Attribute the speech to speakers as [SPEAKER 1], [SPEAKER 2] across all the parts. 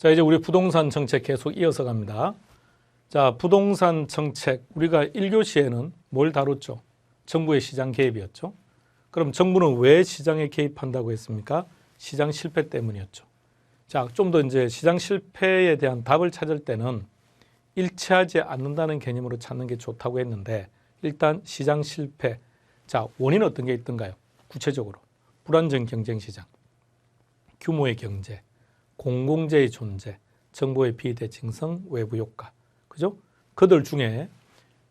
[SPEAKER 1] 자, 이제 우리 부동산 정책 계속 이어서 갑니다. 자, 부동산 정책 우리가 1교시에는 뭘 다뤘죠? 정부의 시장 개입이었죠. 그럼 정부는 왜 시장에 개입한다고 했습니까? 시장 실패 때문이었죠. 자, 좀 더 이제 시장 실패에 대한 답을 찾을 때는 일치하지 않는다는 개념으로 찾는 게 좋다고 했는데, 일단 시장 실패. 자, 원인은 어떤 게 있던가요? 구체적으로 불안정 경쟁 시장, 규모의 경제, 공공재의 존재, 정보의 비대칭성, 외부 효과. 그죠? 그들 중에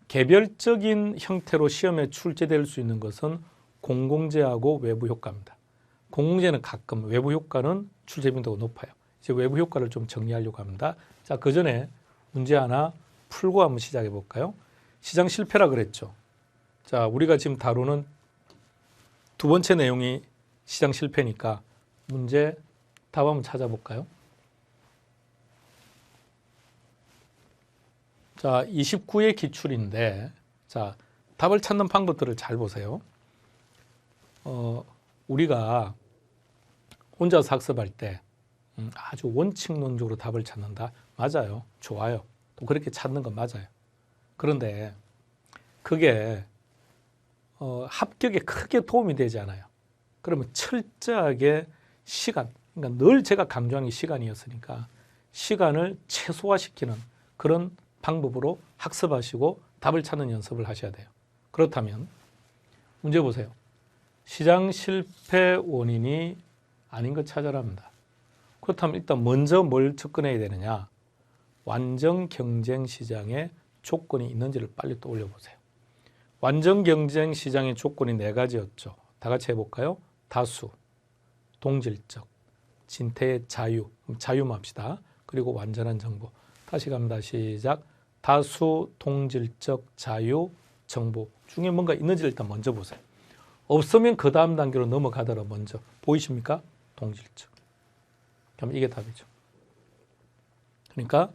[SPEAKER 1] 개별적인 형태로 시험에 출제될 수 있는 것은 공공재하고 외부 효과입니다. 공공재는 가끔, 외부 효과는 출제 빈도가 높아요. 이제 외부 효과를 좀 정리하려고 합니다. 자, 그 전에 문제 하나 풀고 한번 시작해 볼까요? 시장 실패라 그랬죠. 자, 우리가 지금 다루는 두 번째 내용이 시장 실패니까 문제 답 한번 찾아볼까요? 자, 29의 기출인데, 자, 답을 찾는 방법들을 잘 보세요. 우리가 혼자서 학습할 때 아주 원칙론적으로 답을 찾는다. 맞아요. 좋아요. 또 그렇게 찾는 건 맞아요. 그런데 그게 합격에 크게 도움이 되지 않아요. 그러면 철저하게 시간, 그러니까 늘 제가 강조하는 게 시간이었으니까 시간을 최소화시키는 그런 방법으로 학습하시고 답을 찾는 연습을 하셔야 돼요. 그렇다면 문제 보세요. 시장 실패 원인이 아닌 것 찾아라 합니다. 그렇다면 일단 먼저 뭘 접근해야 되느냐? 완전 경쟁 시장에 조건이 있는지를 빨리 떠올려 보세요. 완전 경쟁 시장의 조건이 네 가지였죠. 다 같이 해볼까요? 다수, 동질적, 진퇴의 자유, 자유만 합시다. 그리고 완전한 정보. 다시 갑니다. 시작. 다수, 동질적, 자유, 정보 중에 뭔가 있는지를 일단 먼저 보세요. 없으면 그 다음 단계로 넘어가더라. 먼저 보이십니까? 동질적. 그럼 이게 답이죠. 그러니까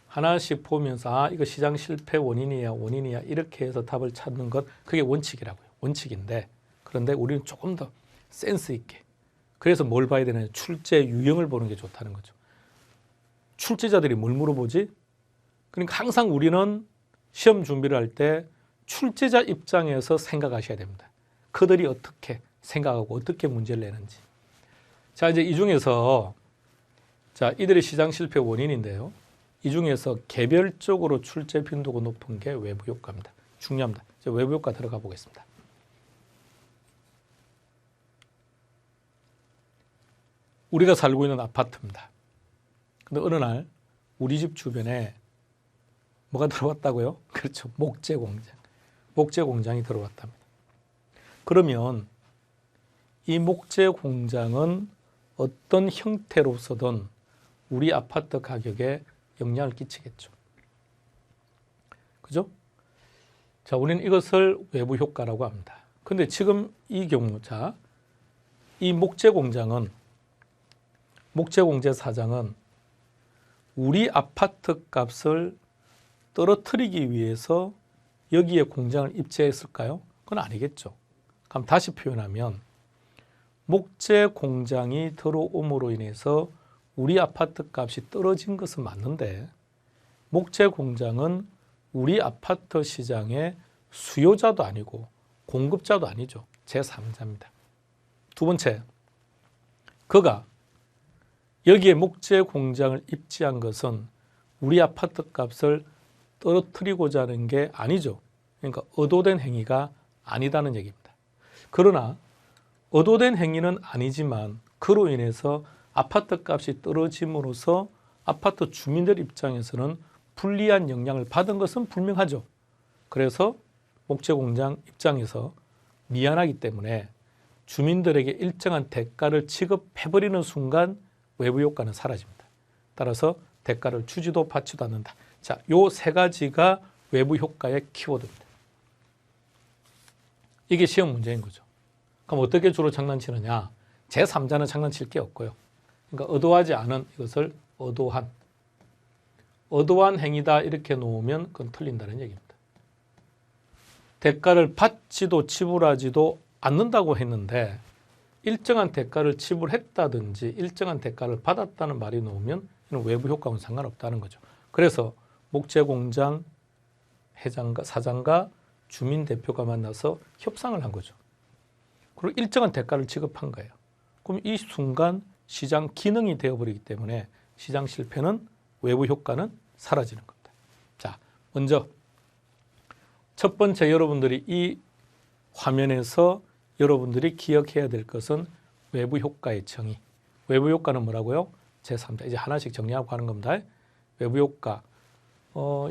[SPEAKER 1] 하나씩 보면서 이거 시장 실패 원인이야 이렇게 해서 답을 찾는 것, 그게 원칙이라고요. 원칙인데, 그런데 우리는 조금 더 센스 있게, 그래서 뭘 봐야 되느냐? 출제 유형을 보는 게 좋다는 거죠. 출제자들이 뭘 물어보지? 그러니까 항상 우리는 시험 준비를 할 때 출제자 입장에서 생각하셔야 됩니다. 그들이 어떻게 생각하고 어떻게 문제를 내는지. 자, 이제 이 중에서 자, 이들의 시장 실패 원인인데요. 이 중에서 개별적으로 출제 빈도가 높은 게 외부 효과입니다. 중요합니다. 이제 외부 효과 들어가 보겠습니다. 우리가 살고 있는 아파트입니다. 근데 어느 날 우리 집 주변에 뭐가 들어왔다고요? 그렇죠. 목재 공장. 목재 공장이 들어왔답니다. 그러면 이 목재 공장은 어떤 형태로서든 우리 아파트 가격에 영향을 끼치겠죠. 그죠? 자, 우리는 이것을 외부 효과라고 합니다. 근데 지금 이 경우, 자, 이 목재 공장은, 목재 공장 사장은 우리 아파트 값을 떨어뜨리기 위해서 여기에 공장을 입주했을까요? 그건 아니겠죠. 그럼 다시 표현하면 목재 공장이 들어옴으로 인해서 우리 아파트 값이 떨어진 것은 맞는데, 목재 공장은 우리 아파트 시장의 수요자도 아니고 공급자도 아니죠. 제3자입니다. 두 번째, 그가 여기에 목재 공장을 입지한 것은 우리 아파트 값을 떨어뜨리고자 하는 게 아니죠. 그러니까 의도된 행위가 아니다는 얘기입니다. 그러나 의도된 행위는 아니지만 그로 인해서 아파트 값이 떨어짐으로써 아파트 주민들 입장에서는 불리한 영향을 받은 것은 분명하죠. 그래서 목재 공장 입장에서 미안하기 때문에 주민들에게 일정한 대가를 지급해버리는 순간 외부 효과는 사라집니다. 따라서 대가를 주지도 받지도 않는다. 자, 요 세 가지가 외부 효과의 키워드입니다. 이게 시험 문제인 거죠. 그럼 어떻게 주로 장난치느냐? 제3자는 장난칠 게 없고요. 그러니까 의도하지 않은 이것을 의도한 행위다 이렇게 놓으면 그건 틀린다는 얘기입니다. 대가를 받지도 지불하지도 않는다고 했는데 일정한 대가를 지불했다든지 일정한 대가를 받았다는 말이 나오면 이는 외부 효과와는 상관없다는 거죠. 그래서 목재공장 회장과 사장과 주민 대표가 만나서 협상을 한 거죠. 그리고 일정한 대가를 지급한 거예요. 그럼 이 순간 시장 기능이 되어버리기 때문에 시장 실패는 외부 효과는 사라지는 겁니다. 자, 먼저 첫 번째 여러분들이 이 화면에서 여러분들이 기억해야 될 것은 외부 효과의 정의. 외부 효과는 뭐라고요? 제3자. 이제 하나씩 정리하고 하는 겁니다. 외부 효과.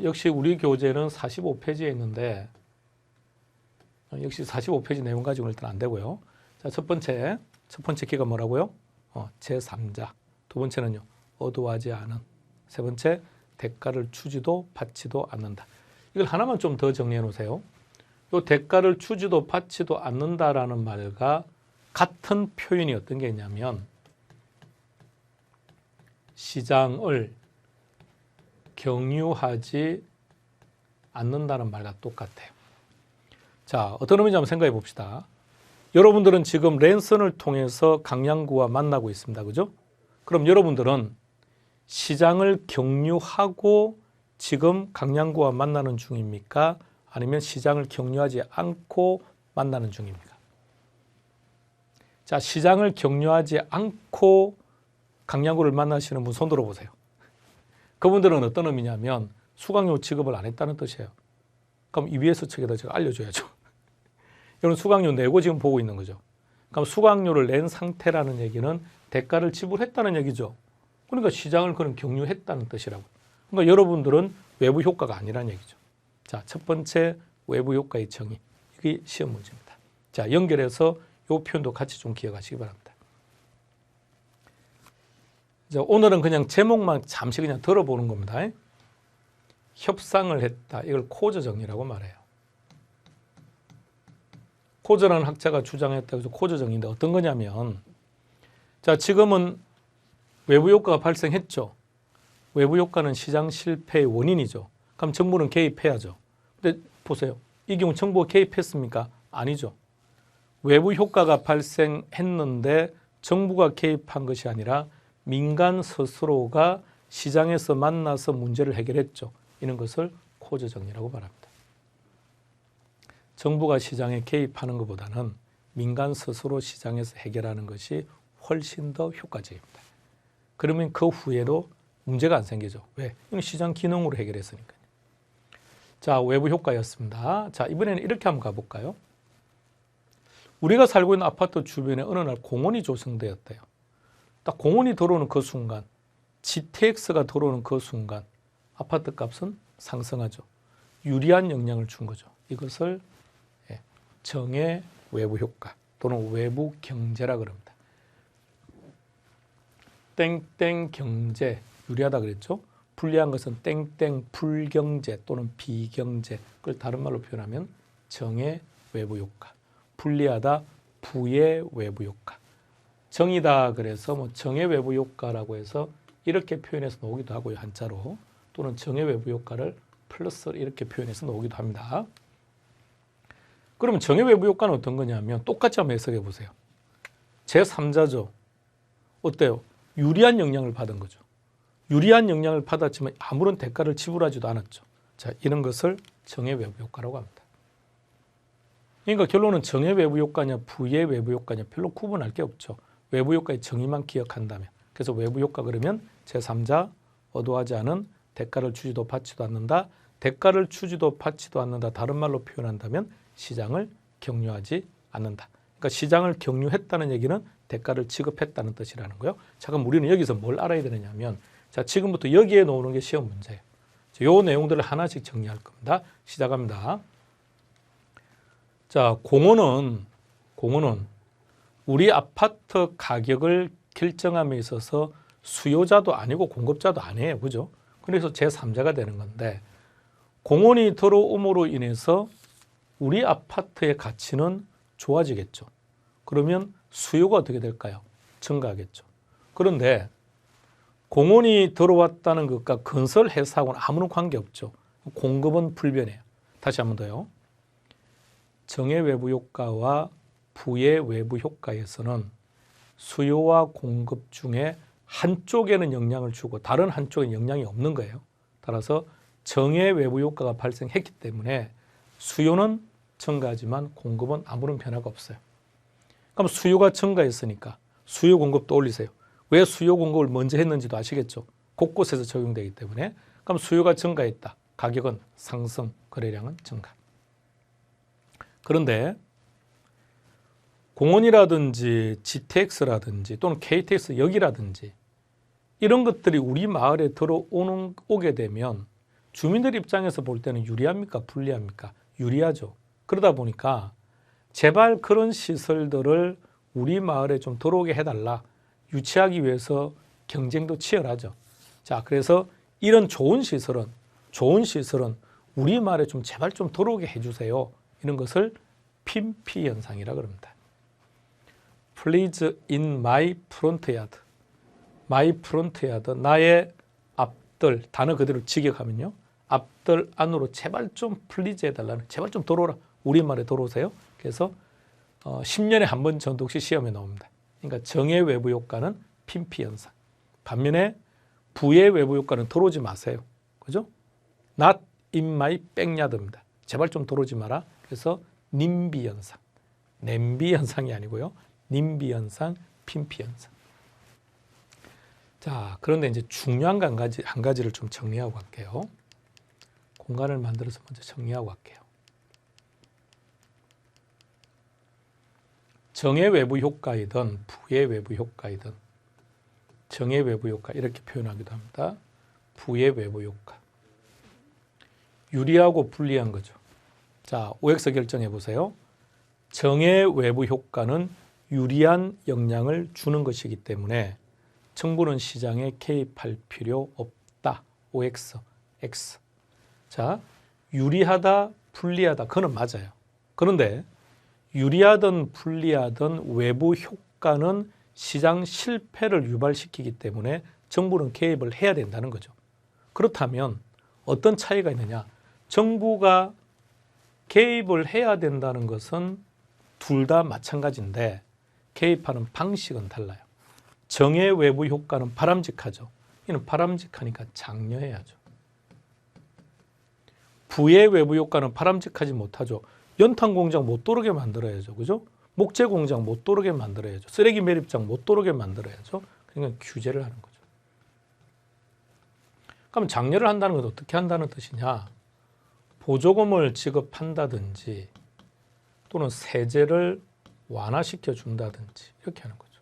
[SPEAKER 1] 역시 우리 교재는 45페이지에 있는데 역시 45페이지 내용 가지고는 일단 안 되고요. 자, 첫 번째 키가 뭐라고요? 제3자. 두 번째는요. 어두하지 않은. 세 번째, 대가를 주지도 받지도 않는다. 이걸 하나만 좀 더 정리해 놓으세요. 이 대가를 주지도 받지도 않는다라는 말과 같은 표현이 어떤 게 있냐면 시장을 경유하지 않는다는 말과 똑같아요. 자, 어떤 의미인지 한번 생각해 봅시다. 여러분들은 지금 랜선을 통해서 강양구와 만나고 있습니다. 그죠? 그럼 여러분들은 시장을 경유하고 지금 강양구와 만나는 중입니까? 아니면 시장을 경유하지 않고 만나는 중입니까? 자, 시장을 경유하지 않고 강양구를 만나시는 분 손 들어보세요. 그분들은 어떤 의미냐면 수강료 지급을 안 했다는 뜻이에요. 그럼 EBS 측에다 제가 알려줘야죠. 이건 수강료 내고 지금 보고 있는 거죠. 그럼 수강료를 낸 상태라는 얘기는 대가를 지불했다는 얘기죠. 그러니까 시장을 그럼 경유했다는 뜻이라고. 그러니까 여러분들은 외부 효과가 아니라는 얘기죠. 자, 첫 번째 외부 효과의 정의. 이게 시험 문제입니다. 자, 연결해서 이 표현도 같이 좀 기억하시기 바랍니다. 자, 오늘은 그냥 제목만 잠시 그냥 들어보는 겁니다. 협상을 했다. 이걸 코저 정의라고 말해요. 코저라는 학자가 주장했다. 그래서 코저 정의인데 어떤 거냐면, 자, 지금은 외부 효과가 발생했죠. 외부 효과는 시장 실패의 원인이죠. 그럼 정부는 개입해야죠. 근데 보세요. 이 경우 정부가 개입했습니까? 아니죠. 외부 효과가 발생했는데 정부가 개입한 것이 아니라 민간 스스로가 시장에서 만나서 문제를 해결했죠. 이런 것을 코저 정의라고 말합니다. 정부가 시장에 개입하는 것보다는 민간 스스로 시장에서 해결하는 것이 훨씬 더 효과적입니다. 그러면 그 후에도 문제가 안 생기죠. 왜? 이건 시장 기능으로 해결했으니까요. 자, 외부 효과였습니다. 자, 이번에는 이렇게 한번 가볼까요? 우리가 살고 있는 아파트 주변에 어느 날 공원이 조성되었대요. 딱 공원이 들어오는 그 순간, GTX가 들어오는 그 순간 아파트 값은 상승하죠. 유리한 영향을 준 거죠. 이것을 정의 외부 효과 또는 외부 경제라 그럽니다. 땡땡 경제, 유리하다 그랬죠. 불리한 것은 땡땡 불경제 또는 비경제. 그걸 다른 말로 표현하면 정의 외부 효과. 불리하다 부의 외부 효과. 정이다 그래서 뭐 정의 외부 효과라고 해서 이렇게 표현해서 나오기도 하고요. 한자로. 또는 정의 외부 효과를 플러스 이렇게 표현해서 나오기도 합니다. 그러면 정의 외부 효과는 어떤 거냐면 똑같이 한번 해석해 보세요. 제3자죠. 어때요? 유리한 영향을 받은 거죠. 유리한 영향을 받았지만 아무런 대가를 지불하지도 않았죠. 자, 이런 것을 정의 외부 효과라고 합니다. 그러니까 결론은 정의 외부 효과냐 부의 외부 효과냐 별로 구분할 게 없죠. 외부 효과의 정의만 기억한다면. 그래서 외부 효과 그러면 제3자, 어두하지 않은, 대가를 주지도 받지도 않는다. 대가를 주지도 받지도 않는다. 다른 말로 표현한다면 시장을 경유하지 않는다. 그러니까 시장을 경유했다는 얘기는 대가를 지급했다는 뜻이라는 거예요. 자, 그럼 우리는 여기서 뭘 알아야 되느냐면, 자, 지금부터 여기에 나오는 게 시험 문제예요. 이 내용들을 하나씩 정리할 겁니다. 시작합니다. 자, 공원은 우리 아파트 가격을 결정함에 있어서 수요자도 아니고 공급자도 아니에요. 그죠? 그래서 제3자가 되는 건데, 공원이 들어옴으로 인해서 우리 아파트의 가치는 좋아지겠죠. 그러면 수요가 어떻게 될까요? 증가하겠죠. 그런데 공원이 들어왔다는 것과 건설 회사하고는 아무런 관계없죠. 공급은 불변해요. 다시 한 번 더요. 정의 외부 효과와 부의 외부 효과에서는 수요와 공급 중에 한쪽에는 영향을 주고 다른 한쪽에는 영향이 없는 거예요. 따라서 정의 외부 효과가 발생했기 때문에 수요는 증가하지만 공급은 아무런 변화가 없어요. 그럼 수요가 증가했으니까 수요 공급도 올리세요. 왜 수요 공급을 먼저 했는지도 아시겠죠? 곳곳에서 적용되기 때문에. 그럼 수요가 증가했다. 가격은 상승, 거래량은 증가. 그런데 공원이라든지 GTX라든지 또는 KTX 역이라든지 이런 것들이 우리 마을에 오게 되면 주민들 입장에서 볼 때는 유리합니까? 불리합니까? 유리하죠. 그러다 보니까 제발 그런 시설들을 우리 마을에 좀 들어오게 해달라. 유치하기 위해서 경쟁도 치열하죠. 자, 그래서 이런 좋은 시설은 우리 마을에 좀 제발 좀 들어오게 해주세요. 이런 것을 핀피 현상이라고 합니다. Please in my front yard. my front yard. 나의 앞들, 단어 그대로 직역하면요. 앞들 안으로 제발 좀 플리즈 해달라는, 제발 좀 들어오라. 우리 말에 들어오세요. 그래서 10년에 한 번 정도 혹시 시험에 나옵니다. 그러니까 정의 외부 효과는 핀피 현상. 반면에 부의 외부 효과는 들어오지 마세요. 그죠? Not in my backyard입니다. 제발 좀 들어오지 마라. 그래서 님비 현상. 냄비 현상이 아니고요. 님비 현상, 핀피 현상. 자, 그런데 이제 중요한 거 한 가지를 좀 정리하고 갈게요. 공간을 만들어서 먼저 정리하고 갈게요. 정의 외부 효과이든 부의 외부 효과이든 정의 외부 효과 이렇게 표현하기도 합니다. 부의 외부 효과. 유리하고 불리한 거죠. 자, OX 결정해 보세요. 정의 외부 효과는 유리한 영향을 주는 것이기 때문에 정부는 시장에 개입할 필요 없다. OX, X. 자, 유리하다, 불리하다. 그건 맞아요. 그런데 유리하든 불리하든 외부 효과는 시장 실패를 유발시키기 때문에 정부는 개입을 해야 된다는 거죠. 그렇다면 어떤 차이가 있느냐? 정부가 개입을 해야 된다는 것은 둘 다 마찬가지인데 개입하는 방식은 달라요. 정의 외부 효과는 바람직하죠. 이는 바람직하니까 장려해야죠. 부의 외부 효과는 바람직하지 못하죠. 연탄 공장 못 들어오게 만들어야죠. 그죠? 목재 공장 못 들어오게 만들어야죠. 쓰레기 매립장 못 들어오게 만들어야죠. 그러니까 규제를 하는 거죠. 그럼 장려를 한다는 건 어떻게 한다는 뜻이냐? 보조금을 지급한다든지 또는 세제를 완화시켜 준다든지 이렇게 하는 거죠.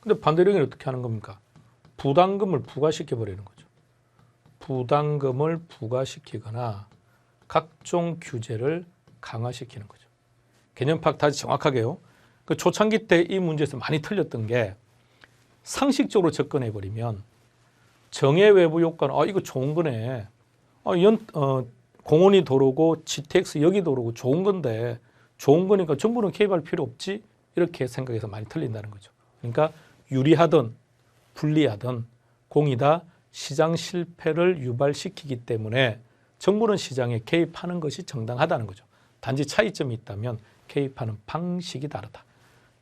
[SPEAKER 1] 근데 반대로 어떻게 하는 겁니까? 부담금을 부과시켜 버리는 거죠. 부담금을 부과시키거나 각종 규제를 강화시키는 거죠. 개념 파악 다시 정확하게요. 그 초창기 때 이 문제에서 많이 틀렸던 게 상식적으로 접근해 버리면 정의 외부 효과는 이거 좋은 거네. 공원이 도로고 GTX 역이 도로고 좋은 건데 좋은 거니까 정부는 개입할 필요 없지 이렇게 생각해서 많이 틀린다는 거죠. 그러니까 유리하든 불리하든 공이다 시장 실패를 유발시키기 때문에 정부는 시장에 개입하는 것이 정당하다는 거죠. 단지 차이점이 있다면 개입하는 방식이 다르다.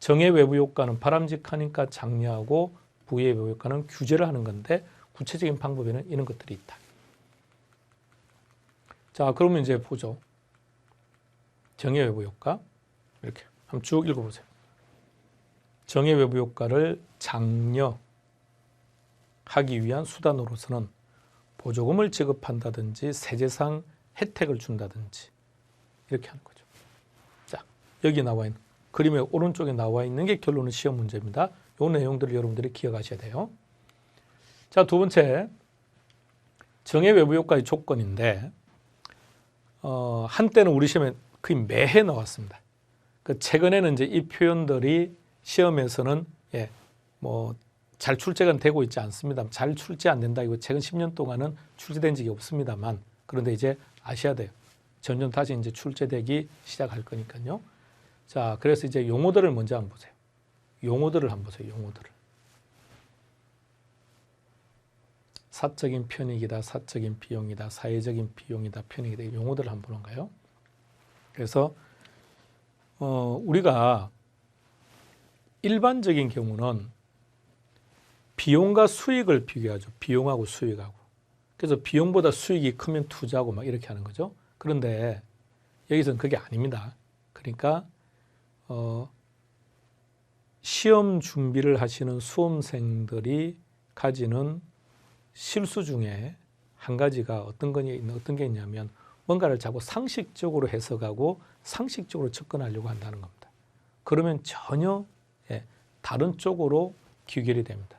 [SPEAKER 1] 정의 외부 효과는 바람직하니까 장려하고 부의 외부 효과는 규제를 하는 건데 구체적인 방법에는 이런 것들이 있다. 자, 그러면 이제 보죠. 정의 외부 효과 이렇게 한번 쭉 읽어보세요. 정의 외부 효과를 장려하기 위한 수단으로서는 보조금을 지급한다든지 세제상 혜택을 준다든지 이렇게 하는 거죠. 자, 여기 나와 있는 그림의 오른쪽에 나와 있는 게 결론은 시험 문제입니다. 이 내용들을 여러분들이 기억하셔야 돼요. 자, 두 번째 정의 외부 효과의 조건인데 한때는 우리 시험에 거의 매해 나왔습니다. 그 최근에는 이제 이 표현들이 시험에서는 잘 출제가 되고 있지 않습니다. 잘 출제 안 된다. 이거 최근 10년 동안은 출제된 적이 없습니다만 그런데 이제 아셔야 돼요. 점점 다시 이제 출제되기 시작할 거니까요. 자, 그래서 이제 용어들을 먼저 한번 보세요. 용어들을 한번 보세요. 용어들을. 사적인 편익이다, 사적인 비용이다, 사회적인 비용이다, 편익이다. 용어들을 한번 보는가요? 그래서 우리가 일반적인 경우는 비용과 수익을 비교하죠. 비용하고 수익하고. 그래서 비용보다 수익이 크면 투자하고 막 이렇게 하는 거죠. 그런데 여기서는 그게 아닙니다. 그러니까 시험 준비를 하시는 수험생들이 가지는 실수 중에 한 가지가 어떤 게 있냐면 뭔가를 자꾸 상식적으로 해석하고 상식적으로 접근하려고 한다는 겁니다. 그러면 전혀 다른 쪽으로 귀결이 됩니다.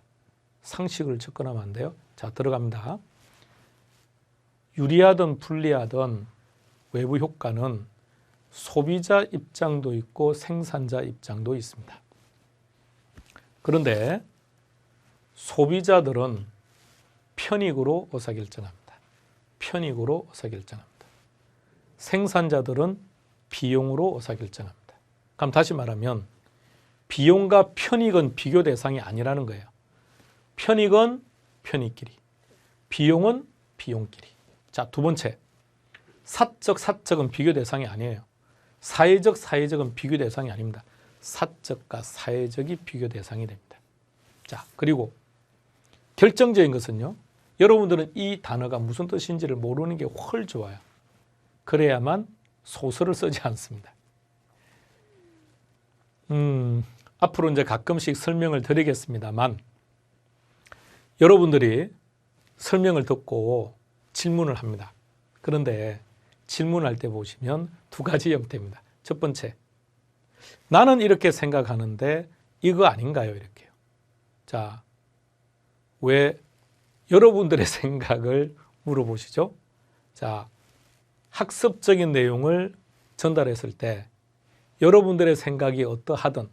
[SPEAKER 1] 상식을 접근하면 안 돼요. 자, 들어갑니다. 유리하든 불리하든 외부 효과는 소비자 입장도 있고 생산자 입장도 있습니다. 그런데 소비자들은 편익으로 의사결정합니다. 편익으로 의사결정합니다. 생산자들은 비용으로 의사결정합니다. 그럼 다시 말하면 비용과 편익은 비교 대상이 아니라는 거예요. 편익은 편익끼리, 비용은 비용끼리. 자, 두 번째, 사적은 비교 대상이 아니에요. 사회적은 비교 대상이 아닙니다. 사적과 사회적이 비교 대상이 됩니다. 자, 그리고 결정적인 것은요, 여러분들은 이 단어가 무슨 뜻인지를 모르는 게 훨 좋아요. 그래야만 소설을 쓰지 않습니다. 앞으로 이제 가끔씩 설명을 드리겠습니다만, 여러분들이 설명을 듣고 질문을 합니다. 그런데 질문할 때 보시면 두 가지 형태입니다. 첫 번째, 나는 이렇게 생각하는데 이거 아닌가요? 이렇게요. 자, 왜 여러분들의 생각을 물어보시죠? 자, 학습적인 내용을 전달했을 때 여러분들의 생각이 어떠하든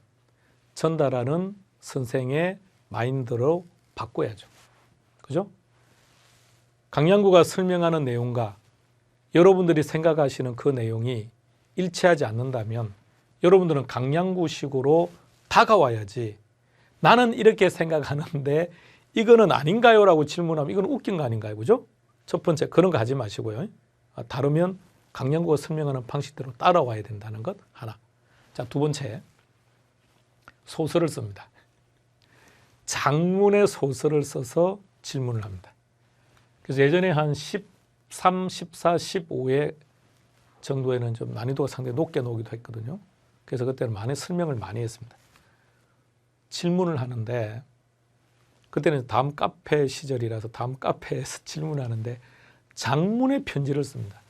[SPEAKER 1] 전달하는 선생의 마인드로 바꿔야죠. 그죠? 강양구가 설명하는 내용과 여러분들이 생각하시는 그 내용이 일치하지 않는다면 여러분들은 강양구식으로 다가와야지, 나는 이렇게 생각하는데 이거는 아닌가요? 라고 질문하면 이건 웃긴 거 아닌가요? 그죠? 첫 번째, 그런 거 하지 마시고요. 다르면 강양구가 설명하는 방식대로 따라와야 된다는 것 하나. 자, 두 번째, 소설을 씁니다. 장문의 소설을 써서 질문을 합니다. 그래서 예전에 한 13, 14, 15회 정도에는 좀 난이도가 상당히 높게 나오기도 했거든요. 그래서 그때는 많이 설명을 많이 했습니다. 질문을 하는데, 그때는 다음 카페 시절이라서 다음 카페에서 질문하는데 장문의 편지를 씁니다.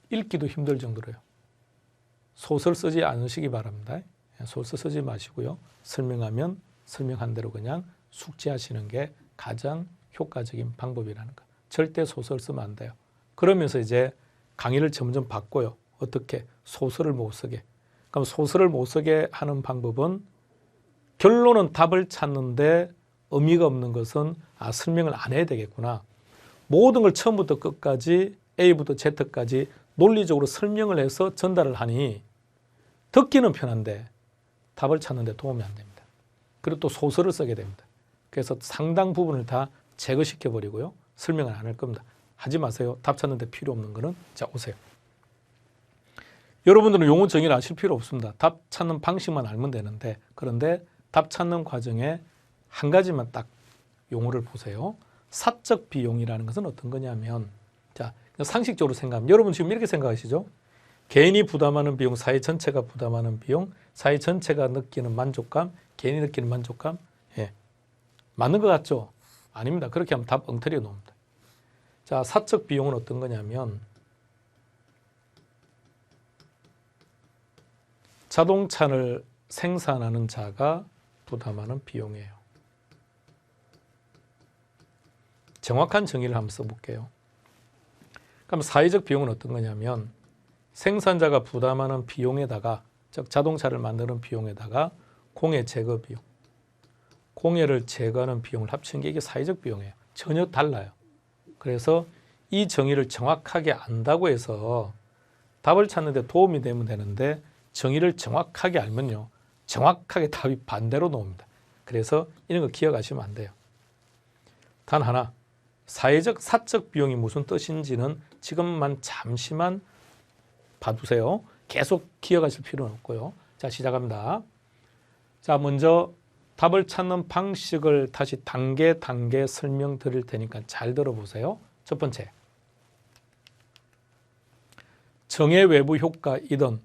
[SPEAKER 1] 읽기도 힘들 정도로요. 소설 쓰지 않으시기 바랍니다. 소설 쓰지 마시고요. 설명하면 설명한 대로 그냥 숙지하시는 게 가장 효과적인 방법이라는 거. 절대 소설 쓰면 안 돼요. 그러면서 이제 강의를 점점 바꿔요. 어떻게? 소설을 못 쓰게. 그럼 소설을 못 쓰게 하는 방법은 결론은 답을 찾는데 의미가 없는 것은 설명을 안 해야 되겠구나. 모든 걸 처음부터 끝까지 A부터 Z까지 논리적으로 설명을 해서 전달을 하니 듣기는 편한데 답을 찾는 데 도움이 안 됩니다. 그리고 또 소설을 쓰게 됩니다. 그래서 상당 부분을 다 제거시켜 버리고요. 설명을 안 할 겁니다. 하지 마세요. 답 찾는 데 필요 없는 거는. 자, 오세요. 여러분들은 용어 정의를 아실 필요 없습니다. 답 찾는 방식만 알면 되는데, 그런데 답 찾는 과정에 한 가지만 딱 용어를 보세요. 사적 비용이라는 것은 어떤 거냐면, 자, 상식적으로 생각하면 여러분 지금 이렇게 생각하시죠? 개인이 부담하는 비용, 사회 전체가 부담하는 비용, 사회 전체가 느끼는 만족감, 개인이 느끼는 만족감, 맞는 것 같죠? 아닙니다. 그렇게 하면 답 엉터리가 나옵니다. 자, 사적 비용은 어떤 거냐면 자동차를 생산하는 자가 부담하는 비용이에요. 정확한 정의를 한번 써볼게요. 그럼 사회적 비용은 어떤 거냐면 생산자가 부담하는 비용에다가, 즉 자동차를 만드는 비용에다가 공해 제거 비용, 공해를 제거하는 비용을 합친 게 이게 사회적 비용이에요. 전혀 달라요. 그래서 이 정의를 정확하게 안다고 해서 답을 찾는 데 도움이 되면 되는데, 정의를 정확하게 알면요, 정확하게 답이 반대로 나옵니다. 그래서 이런 거 기억하시면 안 돼요. 단 하나, 사회적, 사적 비용이 무슨 뜻인지는 지금만 잠시만 봐두세요. 계속 기억하실 필요는 없고요. 자, 시작합니다. 자, 먼저 답을 찾는 방식을 다시 단계 설명드릴 테니까 잘 들어보세요. 첫 번째, 정의 외부 효과이든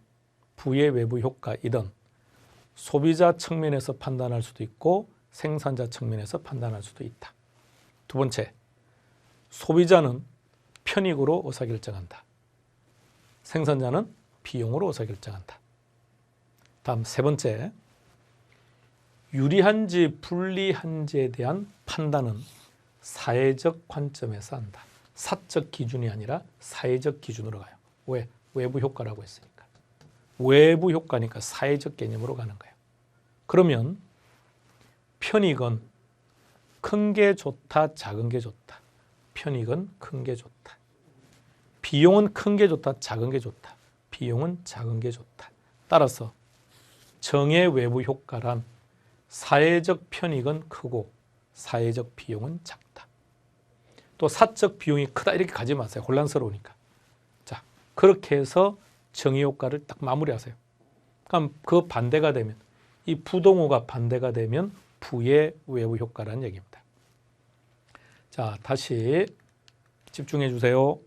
[SPEAKER 1] 부의 외부 효과이든 소비자 측면에서 판단할 수도 있고 생산자 측면에서 판단할 수도 있다. 두 번째, 소비자는 편익으로 의사결정한다. 생산자는 비용으로 의사결정한다. 다음 세 번째, 유리한지 불리한지에 대한 판단은 사회적 관점에서 한다. 사적 기준이 아니라 사회적 기준으로 가요. 왜? 외부 효과라고 했으니까. 외부 효과니까 사회적 개념으로 가는 거예요. 그러면 편익은 큰 게 좋다, 작은 게 좋다. 편익은 큰 게 좋다. 비용은 큰 게 좋다, 작은 게 좋다. 비용은 작은 게 좋다. 따라서 정의 외부 효과란 사회적 편익은 크고 사회적 비용은 작다. 또 사적 비용이 크다 이렇게 가지 마세요. 혼란스러우니까. 자, 그렇게 해서 정의 효과를 딱 마무리하세요. 그럼 그 반대가 되면 이 부동호가 반대가 되면 부의 외부 효과라는 얘기입니다. 자, 다시 집중해 주세요.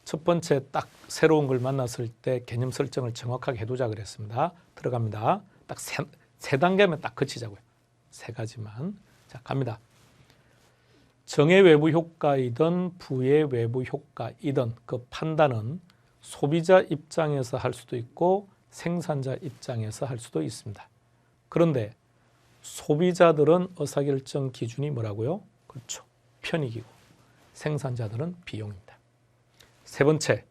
[SPEAKER 1] 첫 번째 딱 새로운 걸 만났을 때 개념 설정을 정확하게 해두자 그랬습니다. 들어갑니다. 딱 세 단계면 딱 그치자고요. 세 가지만. 자, 갑니다. 정의 외부 효과이든 부의 외부 효과이든 그 판단은 소비자 입장에서 할 수도 있고 생산자 입장에서 할 수도 있습니다. 그런데 소비자들은 의사결정 기준이 뭐라고요? 그렇죠. 편익이고 생산자들은 비용입니다. 세 번째,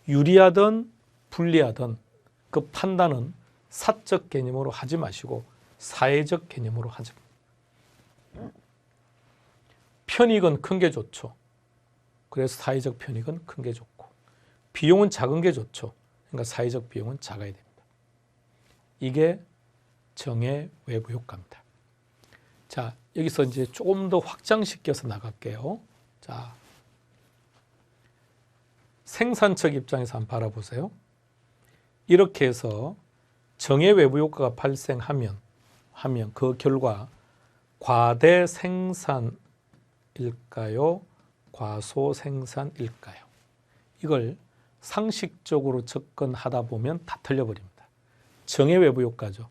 [SPEAKER 1] 유리하든 불리하든 그 판단은 사적 개념으로 하지 마시고 사회적 개념으로 하죠. 편익은 큰 게 좋죠. 그래서 사회적 편익은 큰 게 좋고 비용은 작은 게 좋죠. 그러니까 사회적 비용은 작아야 됩니다. 이게 정의 외부 효과입니다. 자, 여기서 이제 조금 더 확장시켜서 나갈게요. 자, 생산 측 입장에서 한번 바라보세요. 이렇게 해서 정의 외부 효과가 발생하면 그 결과 과대 생산일까요? 과소 생산일까요? 이걸 상식적으로 접근하다 보면 다 틀려버립니다. 정의 외부 효과죠.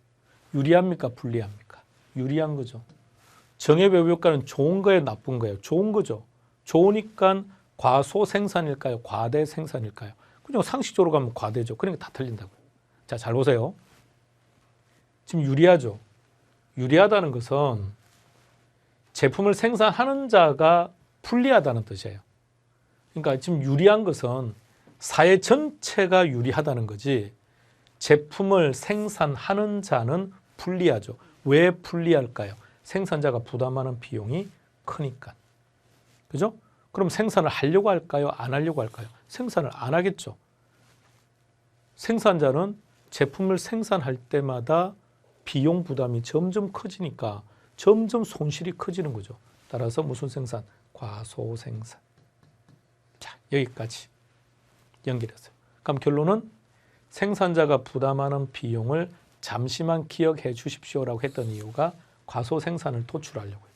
[SPEAKER 1] 유리합니까? 불리합니까? 유리한 거죠. 정의 외부 효과는 좋은 거예요? 나쁜 거예요? 좋은 거죠. 좋으니까 과소 생산일까요? 과대 생산일까요? 그냥 상식적으로 가면 과대죠. 그러니까 다 틀린다고요. 자, 잘 보세요. 지금 유리하죠. 유리하다는 것은 제품을 생산하는 자가 불리하다는 뜻이에요. 그러니까 지금 유리한 것은 사회 전체가 유리하다는 거지 제품을 생산하는 자는 불리하죠. 왜 불리할까요? 생산자가 부담하는 비용이 크니까. 그죠? 그럼 생산을 하려고 할까요? 안 하려고 할까요? 생산을 안 하겠죠. 생산자는 제품을 생산할 때마다 비용 부담이 점점 커지니까 점점 손실이 커지는 거죠. 따라서 무슨 생산? 과소생산. 자, 여기까지 연결했어요. 그럼 결론은 생산자가 부담하는 비용을 잠시만 기억해 주십시오라고 했던 이유가 과소생산을 도출하려고요.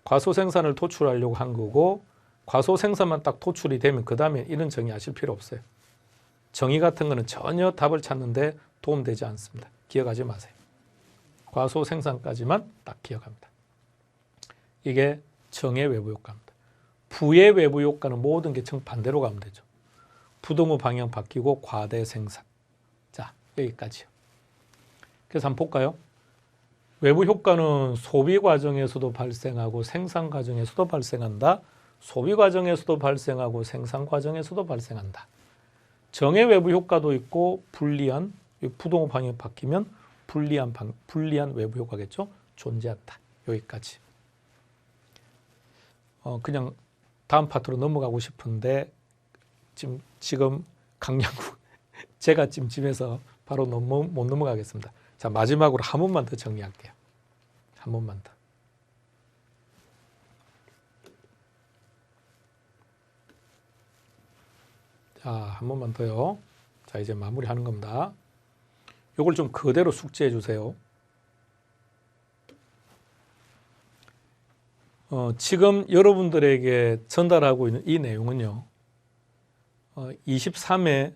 [SPEAKER 1] 과소생산을 도출하려고 한 거고 과소생산만 딱 도출이 되면 그 다음에 이런 정의 하실 필요 없어요. 정의 같은 거는 전혀 답을 찾는데 도움되지 않습니다. 기억하지 마세요. 과소생산까지만 딱 기억합니다. 이게 정의 외부 효과입니다. 부의 외부 효과는 모든 게 정반대로 가면 되죠. 부동의 방향 바뀌고 과대 생산. 자, 여기까지요. 그래서 한번 볼까요? 외부 효과는 소비 과정에서도 발생하고 생산 과정에서도 발생한다. 소비 과정에서도 발생하고 생산 과정에서도 발생한다. 정의 외부 효과도 있고 불리한 부동의 방향이 바뀌면 불리한 외부 효과겠죠. 존재한다. 여기까지. 그냥 다음 파트로 넘어가고 싶은데 지금 강량구 제가 지금 집에서 바로 못 넘어가겠습니다. 자, 마지막으로 한 번만 더 정리할게요. 한 번만 더. 자, 한 번만 더요. 자, 이제 마무리하는 겁니다. 이걸 좀 그대로 숙지해 주세요. 지금 여러분들에게 전달하고 있는 이 내용은요. 33회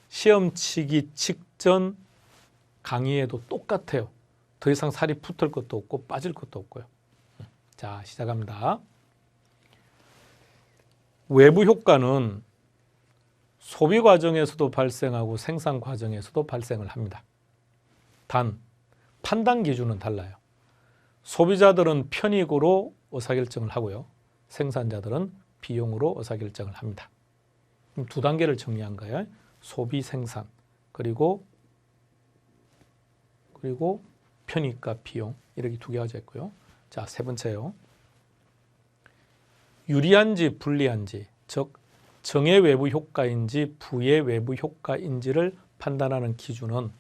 [SPEAKER 1] 시험치기 직전 강의에도 똑같아요. 더 이상 살이 붙을 것도 없고 빠질 것도 없고요. 자, 시작합니다. 외부 효과는 소비 과정에서도 발생하고 생산 과정에서도 발생을 합니다. 단, 판단 기준은 달라요. 소비자들은 편익으로 의사결정을 하고요. 생산자들은 비용으로 의사결정을 합니다. 두 단계를 정리한 거예요. 소비, 생산, 그리고 편익과 비용, 이렇게 두 개가 있고요. 자, 세 번째요. 유리한지 불리한지, 즉 정의 외부 효과인지 부의 외부 효과인지를 판단하는 기준은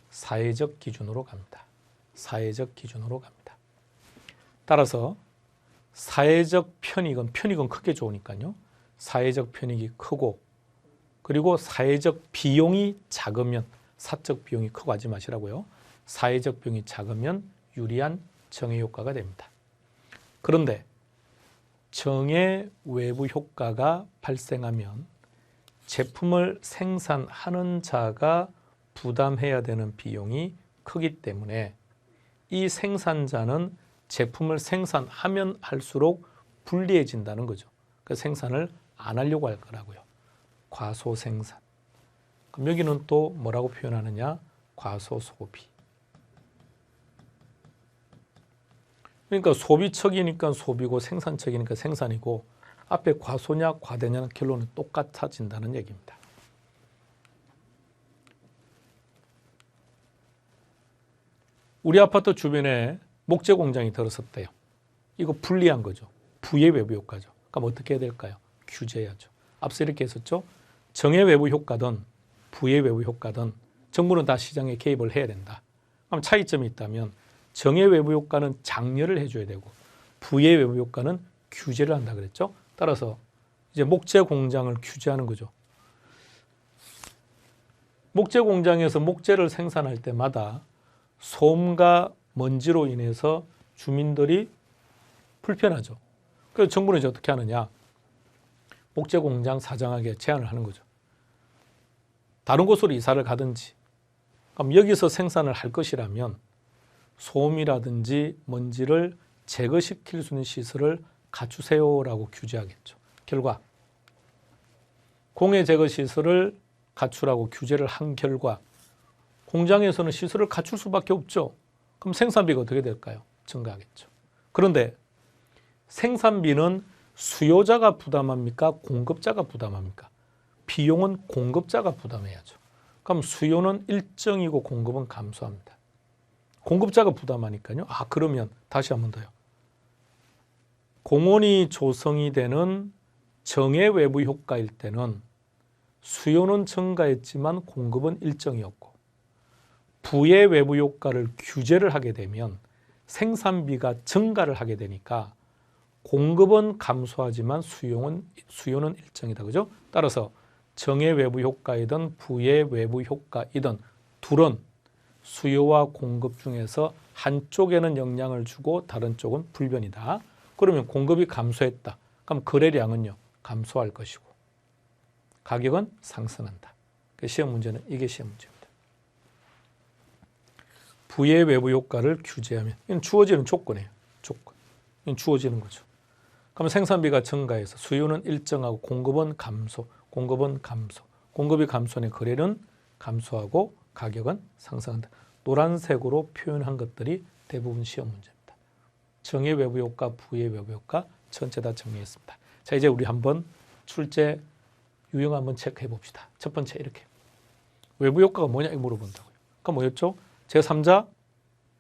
[SPEAKER 1] 사회적 기준으로 갑니다. 사회적 기준으로 갑니다. 따라서 사회적 편익은 크게 좋으니까요. 사회적 편익이 크고, 그리고 사회적 비용이 작으면, 사적 비용이 크고 하지 마시라고요. 사회적 비용이 작으면 유리한 정의 효과가 됩니다. 그런데 정의 외부 효과가 발생하면 제품을 생산하는 자가 부담해야 되는 비용이 크기 때문에 이 생산자는 제품을 생산하면 할수록 불리해진다는 거죠. 그 생산을 안 하려고 할 거라고요. 과소생산. 그럼 여기는 또 뭐라고 표현하느냐? 과소소비. 그러니까 소비척이니까 소비고 생산척이니까 생산이고, 앞에 과소냐 과대냐는 결론은 똑같아진다는 얘기입니다. 우리 아파트 주변에 목재 공장이 들어섰대요. 이거 불리한 거죠. 부의 외부 효과죠. 그럼 어떻게 해야 될까요? 규제해야죠. 앞서 이렇게 했었죠. 정의 외부 효과든 부의 외부 효과든 정부는 다 시장에 개입을 해야 된다. 그럼 차이점이 있다면 정의 외부 효과는 장려를 해줘야 되고 부의 외부 효과는 규제를 한다 그랬죠. 따라서 이제 목재 공장을 규제하는 거죠. 목재 공장에서 목재를 생산할 때마다 소음과 먼지로 인해서 주민들이 불편하죠. 그래서 정부는 이제 어떻게 하느냐? 목재 공장 사장에게 제안을 하는 거죠. 다른 곳으로 이사를 가든지, 그럼 여기서 생산을 할 것이라면 소음이라든지 먼지를 제거시킬 수 있는 시설을 갖추세요라고 규제하겠죠. 결과 공해 제거 시설을 갖추라고 규제를 한 결과 공장에서는 시설을 갖출 수밖에 없죠. 그럼 생산비가 어떻게 될까요? 증가하겠죠. 그런데 생산비는 수요자가 부담합니까? 공급자가 부담합니까? 비용은 공급자가 부담해야죠. 그럼 수요는 일정이고 공급은 감소합니다. 공급자가 부담하니까요. 그러면 다시 한 번 더요. 공원이 조성이 되는 정의 외부 효과일 때는 수요는 증가했지만 공급은 일정이었고, 부의 외부 효과를 규제를 하게 되면 생산비가 증가를 하게 되니까 공급은 감소하지만 수요는 일정이다. 그죠? 따라서 정의 외부 효과이든 부의 외부 효과이든 둘은 수요와 공급 중에서 한쪽에는 영향을 주고 다른 쪽은 불변이다. 그러면 공급이 감소했다. 그럼 거래량은요, 감소할 것이고 가격은 상승한다. 그 시험 문제는 이게 시험 문제입니다. 부의 외부 효과를 규제하면, 이건 주어지는 조건이에요. 조건. 이건 주어지는 거죠. 그럼 생산비가 증가해서 수요는 일정하고 공급은 감소. 공급이 감소하니 거래는 감소하고 가격은 상승한다. 노란색으로 표현한 것들이 대부분 시험 문제입니다. 정의 외부 효과, 부의 외부 효과 전체 다 정리했습니다. 자, 이제 우리 한번 출제 유형 한번 체크해 봅시다. 첫 번째 이렇게. 외부 효과가 뭐냐 물어본다고요. 그러니까 뭐였죠? 제3자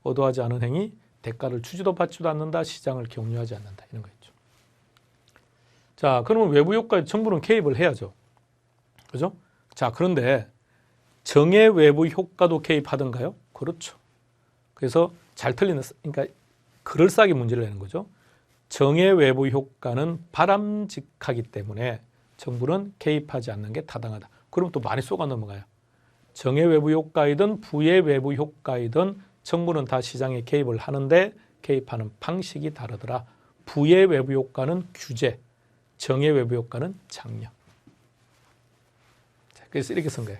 [SPEAKER 1] 의도하지 않은 행위, 대가를 주지도 받지도 않는다, 시장을 격려하지 않는다, 이런 거였죠. 자, 그러면 외부 효과에 정부는 개입을 해야죠. 그죠? 자, 그런데 정의 외부 효과도 개입하던가요? 그렇죠. 그래서 잘 틀리는, 그러니까 그럴싸하게 문제를 내는 거죠. 정의 외부 효과는 바람직하기 때문에 정부는 개입하지 않는 게 타당하다. 그럼 또 많이 쏘가 넘어가요. 정의 외부 효과이든 부의 외부 효과이든 정부는 다 시장에 개입을 하는데 개입하는 방식이 다르더라. 부의 외부 효과는 규제, 정의 외부 효과는 장려. 그래서 이렇게 쓴 거예요.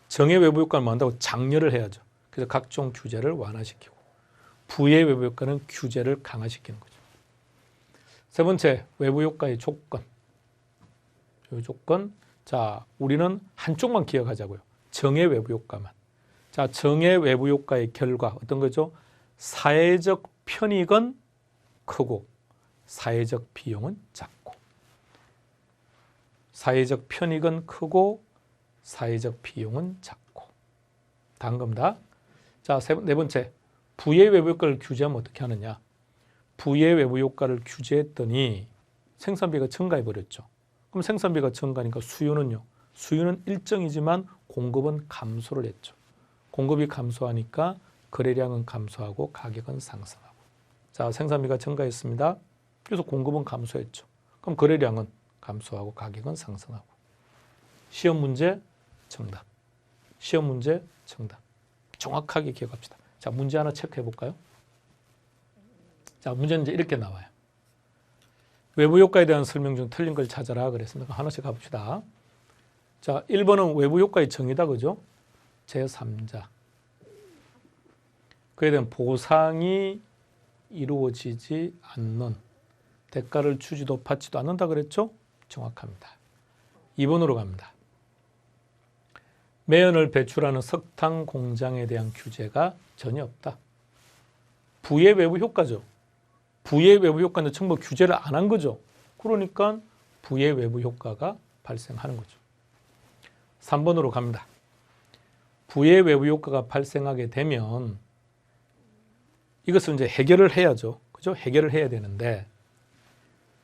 [SPEAKER 1] 정의 외부 효과는 뭐 한다고? 장려를 해야죠. 그래서 각종 규제를 완화시키고, 부의 외부 효과는 규제를 강화시키는 거죠. 세 번째, 외부 효과의 조건. 이 조건. 자, 우리는 한쪽만 기억하자고요. 정의 외부 효과만. 자, 정의 외부 효과의 결과 어떤 거죠? 사회적 편익은 크고 사회적 비용은 작고. 사회적 편익은 크고 사회적 비용은 작고. 다음 겁니다. 자, 네 번째, 부의 외부 효과를 규제하면 어떻게 하느냐? 부의 외부 효과를 규제했더니 생산비가 증가해 버렸죠. 그럼 생산비가 증가하니까 수요는요? 수요는 일정이지만 공급은 감소를 했죠. 공급이 감소하니까 거래량은 감소하고 가격은 상승하고. 자, 생산비가 증가했습니다. 그래서 공급은 감소했죠. 그럼 거래량은 감소하고 가격은 상승하고. 시험 문제 정답. 시험 문제 정답. 정확하게 기억합시다. 자, 문제 하나 체크해 볼까요? 자, 문제는 이제 이렇게 나와요. 외부 효과에 대한 설명 중 틀린 걸 찾아라 그랬습니다. 하나씩 가봅시다. 자, 1번은 외부 효과의 정의다, 그죠? 제3자. 그에 대한 보상이 이루어지지 않는, 대가를 주지도 받지도 않는다 그랬죠? 정확합니다. 2번으로 갑니다. 매연을 배출하는 석탄 공장에 대한 규제가 전혀 없다. 부의 외부 효과죠. 부의 외부 효과는 정부 규제를 안 한 거죠. 그러니까 부의 외부 효과가 발생하는 거죠. 3번으로 갑니다. 부의 외부 효과가 발생하게 되면 이것을 이제 해결을 해야죠. 그죠? 해결을 해야 되는데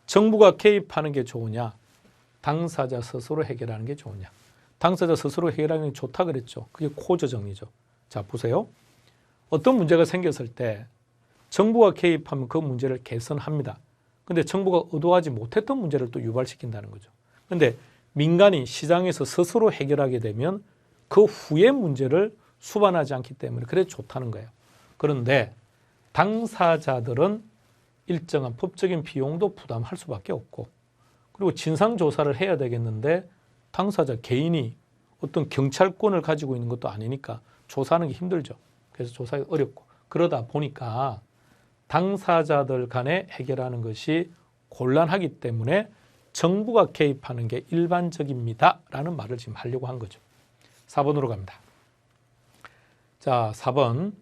[SPEAKER 1] 정부가 개입하는 게 좋으냐? 당사자 스스로 해결하는 게 좋으냐? 당사자 스스로 해결하는 게 좋다 그랬죠. 그게 코저 정리죠. 자, 보세요. 어떤 문제가 생겼을 때 정부가 개입하면 그 문제를 개선합니다. 근데 정부가 의도하지 못했던 문제를 또 유발시킨다는 거죠. 근데 민간이 시장에서 스스로 해결하게 되면 그 후의 문제를 수반하지 않기 때문에 그래 좋다는 거예요. 그런데 당사자들은 일정한 법적인 비용도 부담할 수밖에 없고, 그리고 진상조사를 해야 되겠는데 당사자 개인이 어떤 경찰권을 가지고 있는 것도 아니니까 조사하는 게 힘들죠. 그래서 조사가 어렵고, 그러다 보니까 당사자들 간에 해결하는 것이 곤란하기 때문에 정부가 개입하는 게 일반적입니다 라는 말을 지금 하려고 한 거죠. 4번으로 갑니다. 자, 4번.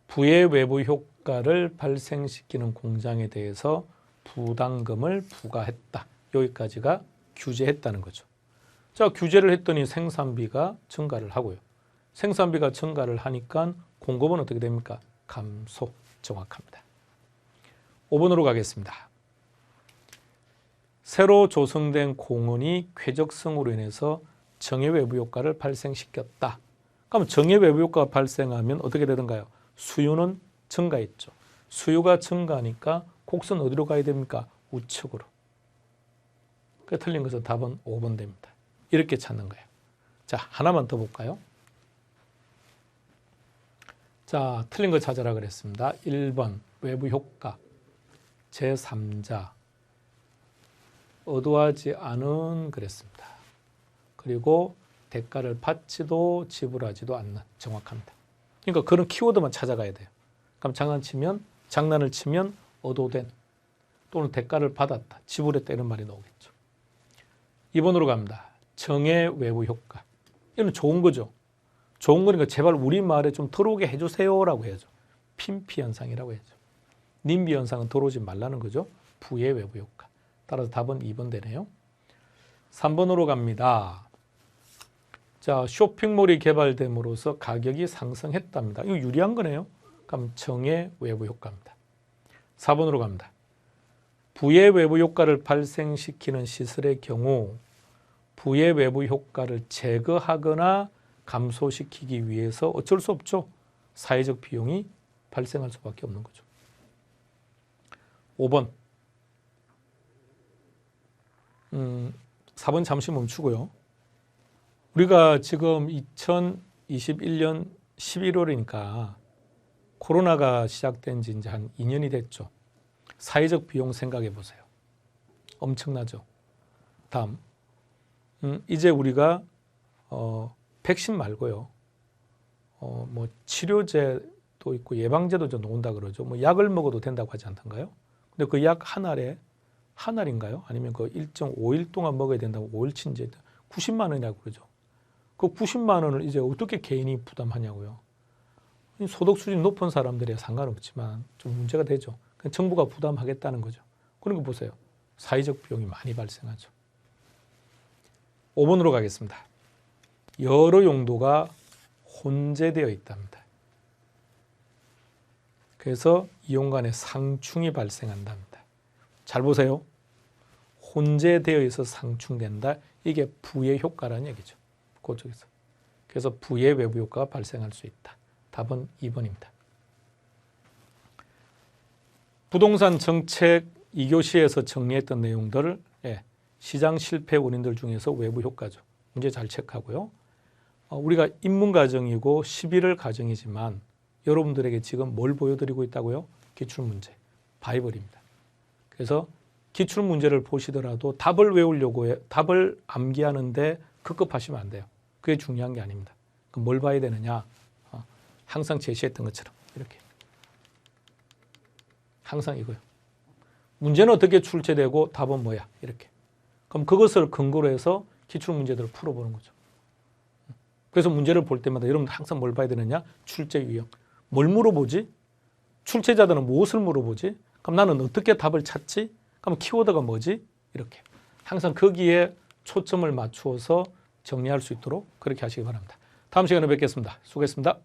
[SPEAKER 1] 부의 외부 효과를 발생시키는 공장에 대해서 부담금을 부과했다. 여기까지가 규제했다는 거죠. 자, 규제를 했더니 생산비가 증가를 하고요. 생산비가 증가를 하니까 공급은 어떻게 됩니까? 감소. 정확합니다. 5번으로 가겠습니다. 새로 조성된 공원이 쾌적성으로 인해서 정의 외부 효과를 발생시켰다. 그럼 정의 외부 효과가 발생하면 어떻게 되던가요? 수요는 증가했죠. 수요가 증가하니까 곡선 어디로 가야 됩니까? 우측으로. 그 틀린 것은 답은 5번 됩니다. 이렇게 찾는 거예요. 자, 하나만 더 볼까요? 자, 틀린 거 찾아라 그랬습니다. 1번 외부 효과, 제3자, 의도하지 않은 그랬습니다. 그리고 대가를 받지도 지불하지도 않는. 정확합니다. 그러니까 그런 키워드만 찾아가야 돼요. 그럼 장난을 치면 의도된 또는 대가를 받았다, 지불했다 이런 말이 나오겠죠. 2번으로 갑니다. 정의 외부 효과. 이건 좋은 거죠. 좋은 거니까 제발 우리말에 좀 들어오게 해주세요라고 해야죠. 핀피 현상이라고 해야죠. 님비 현상은 들어오지 말라는 거죠. 부의 외부 효과. 따라서 답은 2번 되네요. 3번으로 갑니다. 자, 쇼핑몰이 개발됨으로써 가격이 상승했답니다. 이거 유리한 거네요. 그럼 정의 외부 효과입니다. 4번으로 갑니다. 부의 외부 효과를 발생시키는 시설의 경우 부의 외부 효과를 제거하거나 감소시키기 위해서 어쩔 수 없죠. 사회적 비용이 발생할 수밖에 없는 거죠. 5번. 4번 잠시 멈추고요. 우리가 지금 2021년 11월이니까 코로나가 시작된 지 이제 한 2년이 됐죠. 사회적 비용 생각해 보세요. 엄청나죠. 다음, 이제 우리가 백신 말고요. 뭐 치료제도 있고 예방제도 좀 나온다 그러죠. 뭐 약을 먹어도 된다고 하지 않던가요? 근데 그 약 한 알인가요? 아니면 그 일정 5일 동안 먹어야 된다고 5일 친제 90만 원이라고 그러죠. 그 90만 원을 이제 어떻게 개인이 부담하냐고요. 소득 수준이 높은 사람들이야 상관없지만 좀 문제가 되죠. 정부가 부담하겠다는 거죠. 그러니까 보세요. 사회적 비용이 많이 발생하죠. 5번으로 가겠습니다. 여러 용도가 혼재되어 있답니다. 그래서 이용 간의 상충이 발생한답니다. 잘 보세요. 혼재되어 있어 상충된다. 이게 부의 효과라는 얘기죠. 그쪽에서. 그래서 부의 외부 효과가 발생할 수 있다. 답은 2번입니다. 부동산 정책 2교시에서 정리했던 내용들을 시장 실패 원인들 중에서 외부 효과죠. 문제 잘 체크하고요. 우리가 인문 과정이고 11월 과정이지만 여러분들에게 지금 뭘 보여드리고 있다고요? 기출문제, 바이블입니다. 그래서 기출문제를 보시더라도 답을 외우려고 답을 암기하는데 급급하시면 안 돼요. 그게 중요한 게 아닙니다. 그럼 뭘 봐야 되느냐? 항상 제시했던 것처럼 이렇게. 항상 이거요. 문제는 어떻게 출제되고 답은 뭐야? 이렇게. 그럼 그것을 근거로 해서 기출문제들을 풀어보는 거죠. 그래서 문제를 볼 때마다 여러분들 항상 뭘 봐야 되느냐? 출제 유형. 뭘 물어보지? 출제자들은 무엇을 물어보지? 그럼 나는 어떻게 답을 찾지? 그럼 키워드가 뭐지? 이렇게. 항상 거기에 초점을 맞추어서 정리할 수 있도록 그렇게 하시기 바랍니다. 다음 시간에 뵙겠습니다. 수고했습니다.